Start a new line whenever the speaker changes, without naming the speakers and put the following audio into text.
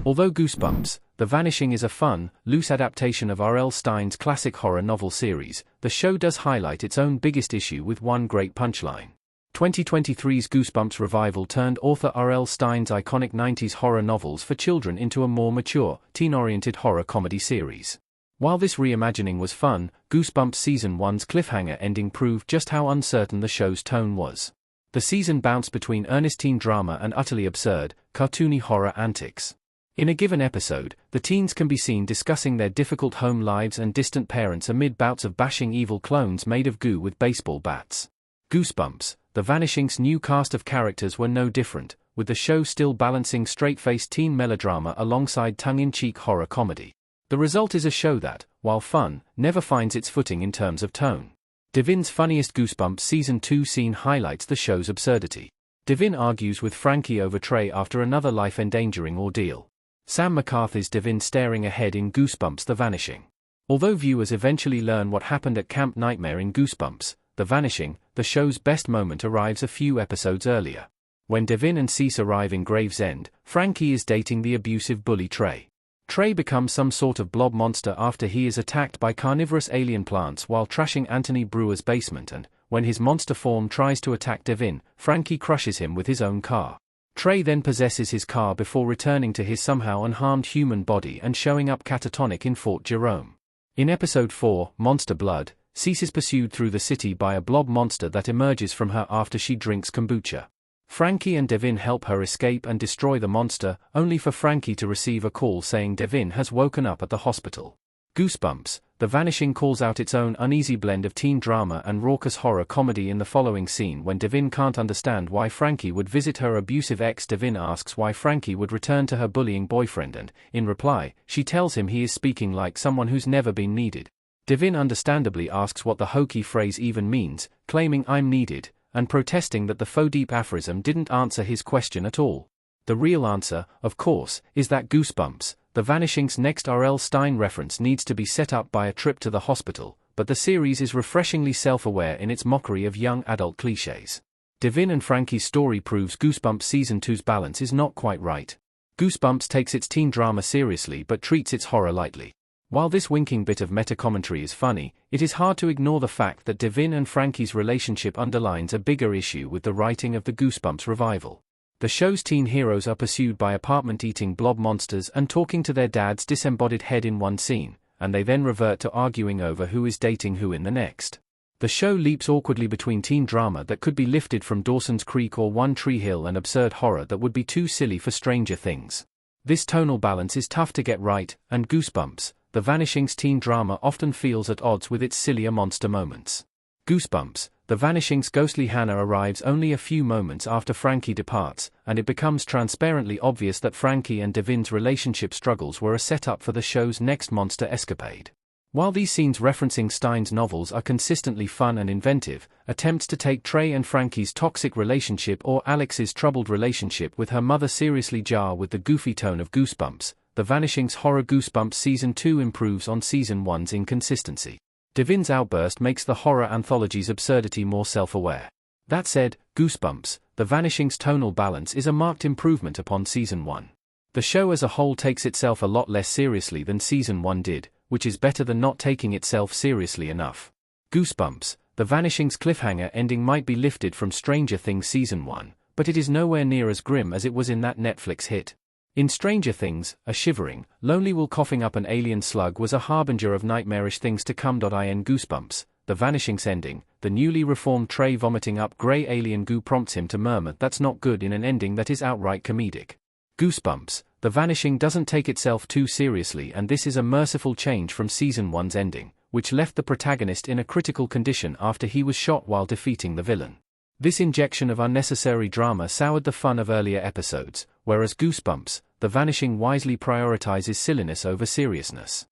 Although Goosebumps, The Vanishing is a fun, loose adaptation of R.L. Stine's classic horror novel series, the show does highlight its own biggest issue with one great punchline. 2023's Goosebumps revival turned author R.L. Stine's iconic 90s horror novels for children into a more mature, teen-oriented horror comedy series. While this reimagining was fun, Goosebumps Season 1's cliffhanger ending proved just how uncertain the show's tone was. The season bounced between earnest teen drama and utterly absurd, cartoony horror antics. In a given episode, the teens can be seen discussing their difficult home lives and distant parents amid bouts of bashing evil clones made of goo with baseball bats. Goosebumps, The Vanishing's new cast of characters were no different, with the show still balancing straight-faced teen melodrama alongside tongue-in-cheek horror comedy. The result is a show that, while fun, never finds its footing in terms of tone. Devin's funniest Goosebumps Season 2 scene highlights the show's absurdity. Devin argues with Frankie over Trey after another life-endangering ordeal. Sam McCarthy's Devin staring ahead in Goosebumps The Vanishing. Although viewers eventually learn what happened at Camp Nightmare in Goosebumps The Vanishing, the show's best moment arrives a few episodes earlier. When Devin and Cease arrive in Gravesend, Frankie is dating the abusive bully Trey. Trey becomes some sort of blob monster after he is attacked by carnivorous alien plants while trashing Anthony Brewer's basement, and, when his monster form tries to attack Devin, Frankie crushes him with his own car. Trey then possesses his car before returning to his somehow unharmed human body and showing up catatonic in Fort Jerome. In Episode 4, Monster Blood, Cease is pursued through the city by a blob monster that emerges from her after she drinks kombucha. Frankie and Devin help her escape and destroy the monster, only for Frankie to receive a call saying Devin has woken up at the hospital. Goosebumps, The Vanishing calls out its own uneasy blend of teen drama and raucous horror comedy in the following scene when Devin can't understand why Frankie would visit her abusive ex. Devin asks why Frankie would return to her bullying boyfriend and, in reply, she tells him he is speaking like someone who's never been needed. Devin understandably asks what the hokey phrase even means, claiming "I'm needed," and protesting that the faux deep aphorism didn't answer his question at all. The real answer, of course, is that Goosebumps, The Vanishing's next R.L. Stine reference needs to be set up by a trip to the hospital, but the series is refreshingly self-aware in its mockery of young adult clichés. Devin and Frankie's story proves Goosebumps Season 2's balance is not quite right. Goosebumps takes its teen drama seriously but treats its horror lightly. While this winking bit of meta-commentary is funny, it is hard to ignore the fact that Devin and Frankie's relationship underlines a bigger issue with the writing of the Goosebumps revival. The show's teen heroes are pursued by apartment-eating blob monsters and talking to their dad's disembodied head in one scene, and they then revert to arguing over who is dating who in the next. The show leaps awkwardly between teen drama that could be lifted from Dawson's Creek or One Tree Hill and absurd horror that would be too silly for Stranger Things. This tonal balance is tough to get right, and Goosebumps, The Vanishing's teen drama often feels at odds with its sillier monster moments. Goosebumps, The Vanishing's ghostly Hannah arrives only a few moments after Frankie departs, and it becomes transparently obvious that Frankie and Devin's relationship struggles were a setup for the show's next monster escapade. While these scenes referencing Stine's novels are consistently fun and inventive, attempts to take Trey and Frankie's toxic relationship or Alex's troubled relationship with her mother seriously jar with the goofy tone of Goosebumps. The Vanishing's horror Goosebumps Season 2 improves on Season 1's inconsistency. Devin's outburst makes the horror anthology's absurdity more self-aware. That said, Goosebumps, The Vanishing's tonal balance is a marked improvement upon Season 1. The show as a whole takes itself a lot less seriously than Season 1 did, which is better than not taking itself seriously enough. Goosebumps, The Vanishing's cliffhanger ending might be lifted from Stranger Things Season 1, but it is nowhere near as grim as it was in that Netflix hit. In Stranger Things, a shivering, lonely wolf coughing up an alien slug was a harbinger of nightmarish things to come. In Goosebumps, The Vanishing's ending, the newly reformed Trey vomiting up grey alien goo prompts him to murmur "that's not good" in an ending that is outright comedic. Goosebumps, The Vanishing doesn't take itself too seriously, and this is a merciful change from Season 1's ending, which left the protagonist in a critical condition after he was shot while defeating the villain. This injection of unnecessary drama soured the fun of earlier episodes, whereas Goosebumps, The Vanishing wisely prioritizes silliness over seriousness.